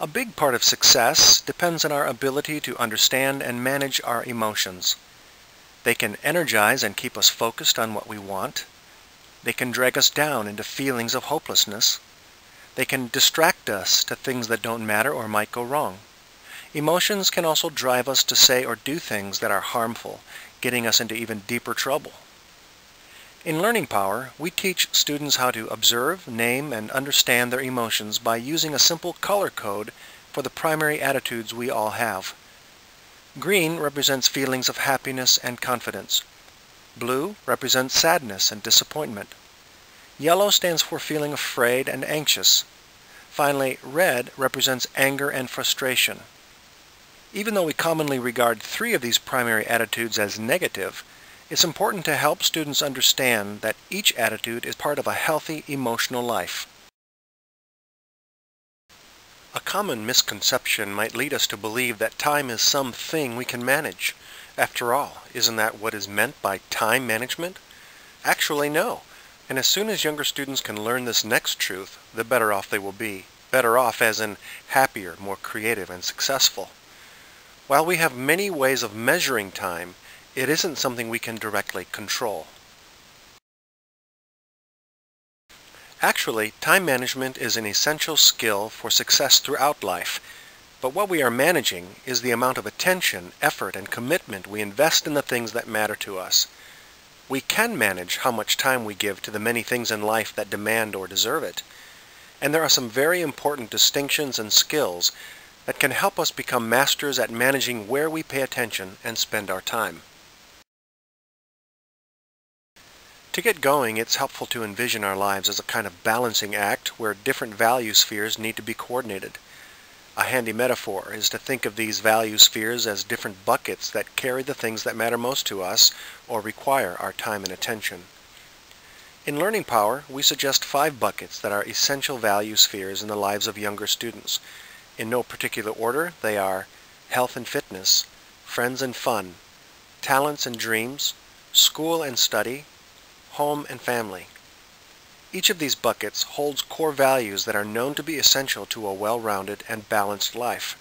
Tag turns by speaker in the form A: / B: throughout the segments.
A: A big part of success depends on our ability to understand and manage our emotions. They can energize and keep us focused on what we want. They can drag us down into feelings of hopelessness. They can distract us to things that don't matter or might go wrong. Emotions can also drive us to say or do things that are harmful, getting us into even deeper trouble. In Learning Power, we teach students how to observe, name, and understand their emotions by using a simple color code for the primary attitudes we all have. Green represents feelings of happiness and confidence. Blue represents sadness and disappointment. Yellow stands for feeling afraid and anxious. Finally, red represents anger and frustration. Even though we commonly regard 3 of these primary attitudes as negative, it's important to help students understand that each attitude is part of a healthy emotional life. A common misconception might lead us to believe that time is something we can manage. After all, isn't that what is meant by time management? Actually, no. And as soon as younger students can learn this next truth, the better off they will be. Better off as in happier, more creative, and successful. While we have many ways of measuring time, it isn't something we can directly control. Actually, time management is an essential skill for success throughout life, but what we are managing is the amount of attention, effort, and commitment we invest in the things that matter to us. We can manage how much time we give to the many things in life that demand or deserve it, and there are some very important distinctions and skills that can help us become masters at managing where we pay attention and spend our time. To get going, it's helpful to envision our lives as a kind of balancing act where different value spheres need to be coordinated. A handy metaphor is to think of these value spheres as different buckets that carry the things that matter most to us or require our time and attention. In Learning Power, we suggest 5 buckets that are essential value spheres in the lives of younger students. In no particular order, they are health and fitness, friends and fun, talents and dreams, school and study, home and family. Each of these buckets holds core values that are known to be essential to a well-rounded and balanced life.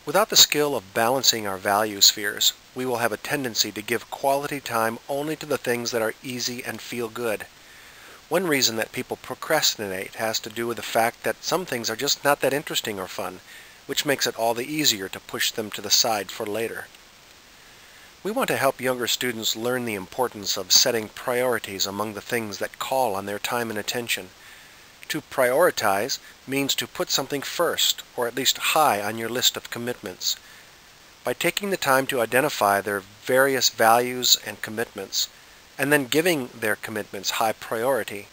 A: Without the skill of balancing our value spheres, we will have a tendency to give quality time only to the things that are easy and feel good. One reason that people procrastinate has to do with the fact that some things are just not that interesting or fun, which makes it all the easier to push them to the side for later. We want to help younger students learn the importance of setting priorities among the things that call on their time and attention. To prioritize means to put something first, or at least high on your list of commitments. By taking the time to identify their various values and commitments, and then giving their commitments high priority,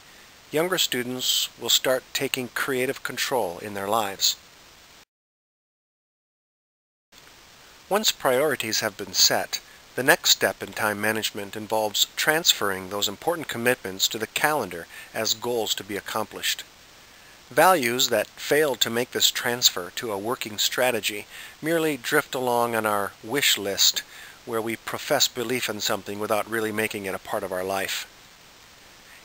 A: younger students will start taking creative control in their lives. Once priorities have been set, the next step in time management involves transferring those important commitments to the calendar as goals to be accomplished. Values that fail to make this transfer to a working strategy merely drift along on our wish list, where we profess belief in something without really making it a part of our life.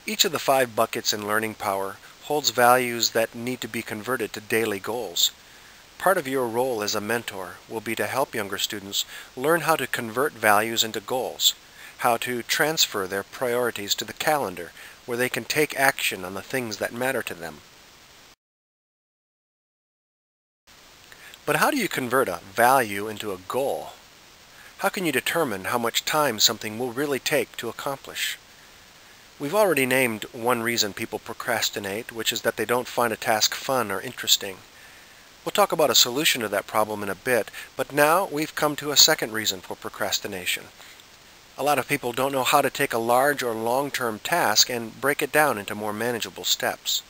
A: Each of the 5 buckets in Learning Power holds values that need to be converted to daily goals. Part of your role as a mentor will be to help younger students learn how to convert values into goals, how to transfer their priorities to the calendar where they can take action on the things that matter to them. But how do you convert a value into a goal? How can you determine how much time something will really take to accomplish? We've already named one reason people procrastinate, which is that they don't find a task fun or interesting. We'll talk about a solution to that problem in a bit, but now we've come to a second reason for procrastination. A lot of people don't know how to take a large or long-term task and break it down into more manageable steps.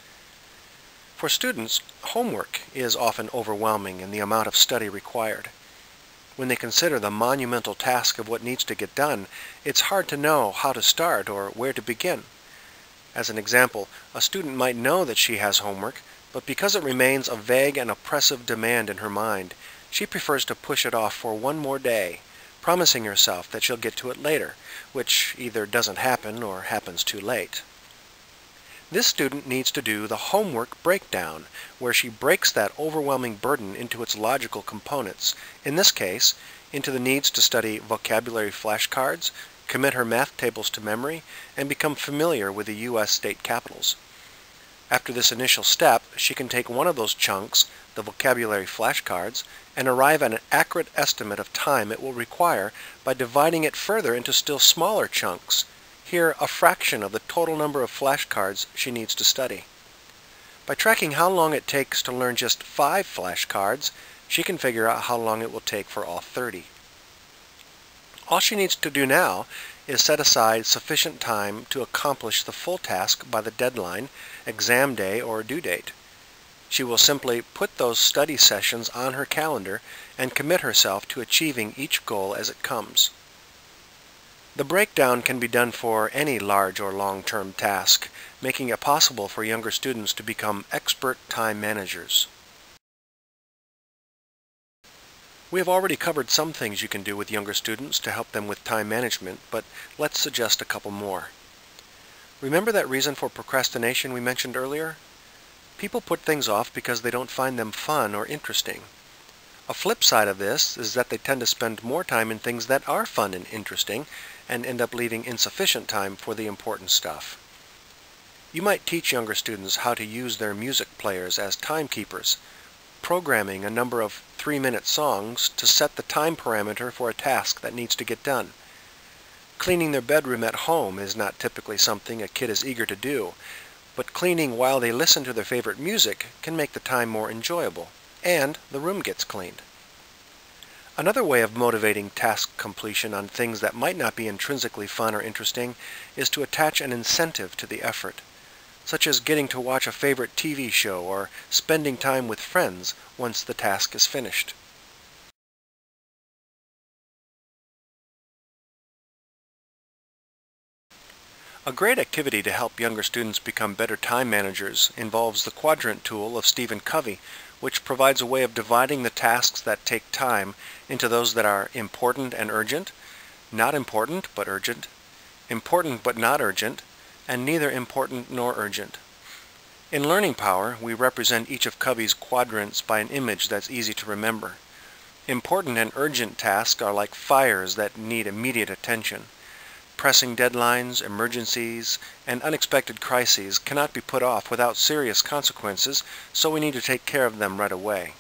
A: For students, homework is often overwhelming in the amount of study required. When they consider the monumental task of what needs to get done, it's hard to know how to start or where to begin. As an example, a student might know that she has homework, but because it remains a vague and oppressive demand in her mind, she prefers to push it off for one more day, promising herself that she'll get to it later, which either doesn't happen or happens too late. This student needs to do the homework breakdown, where she breaks that overwhelming burden into its logical components, in this case, into the needs to study vocabulary flashcards, commit her math tables to memory, and become familiar with the U.S. state capitals. After this initial step, she can take one of those chunks, the vocabulary flashcards, and arrive at an accurate estimate of time it will require by dividing it further into still smaller chunks, here a fraction of the total number of flashcards she needs to study. By tracking how long it takes to learn just 5 flashcards, she can figure out how long it will take for all 30. All she needs to do now is set aside sufficient time to accomplish the full task by the deadline, exam day, or due date. She will simply put those study sessions on her calendar and commit herself to achieving each goal as it comes. The breakdown can be done for any large or long-term task, making it possible for younger students to become expert time managers. We have already covered some things you can do with younger students to help them with time management, but let's suggest a couple more. Remember that reason for procrastination we mentioned earlier? People put things off because they don't find them fun or interesting. A flip side of this is that they tend to spend more time in things that are fun and interesting and end up leaving insufficient time for the important stuff. You might teach younger students how to use their music players as timekeepers, programming a number of 3-minute songs to set the time parameter for a task that needs to get done. Cleaning their bedroom at home is not typically something a kid is eager to do, but cleaning while they listen to their favorite music can make the time more enjoyable, and the room gets cleaned. Another way of motivating task completion on things that might not be intrinsically fun or interesting is to attach an incentive to the effort, such as getting to watch a favorite TV show or spending time with friends once the task is finished. A great activity to help younger students become better time managers involves the quadrant tool of Stephen Covey, which provides a way of dividing the tasks that take time into those that are important and urgent, not important but urgent, important but not urgent, and neither important nor urgent. In Learning Power, we represent each of Covey's quadrants by an image that's easy to remember. Important and urgent tasks are like fires that need immediate attention. Pressing deadlines, emergencies, and unexpected crises cannot be put off without serious consequences, so we need to take care of them right away.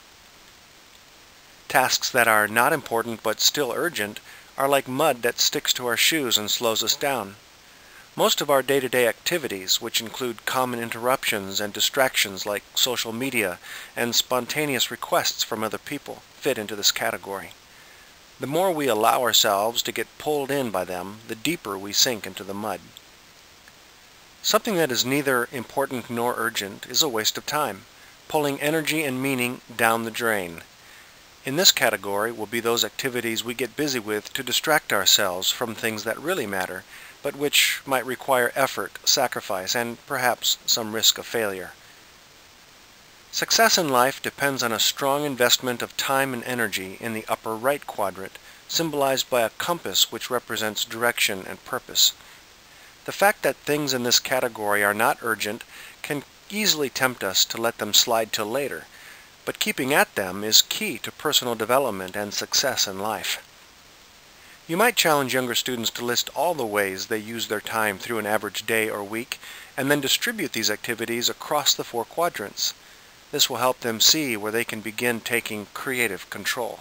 A: Tasks that are not important but still urgent are like mud that sticks to our shoes and slows us down. Most of our day-to-day activities, which include common interruptions and distractions like social media and spontaneous requests from other people, fit into this category. The more we allow ourselves to get pulled in by them, the deeper we sink into the mud. Something that is neither important nor urgent is a waste of time, pulling energy and meaning down the drain. In this category will be those activities we get busy with to distract ourselves from things that really matter, but which might require effort, sacrifice, and perhaps some risk of failure. Success in life depends on a strong investment of time and energy in the upper right quadrant, symbolized by a compass which represents direction and purpose. The fact that things in this category are not urgent can easily tempt us to let them slide till later, but keeping at them is key to personal development and success in life. You might challenge younger students to list all the ways they use their time through an average day or week, and then distribute these activities across the 4 quadrants. This will help them see where they can begin taking creative control.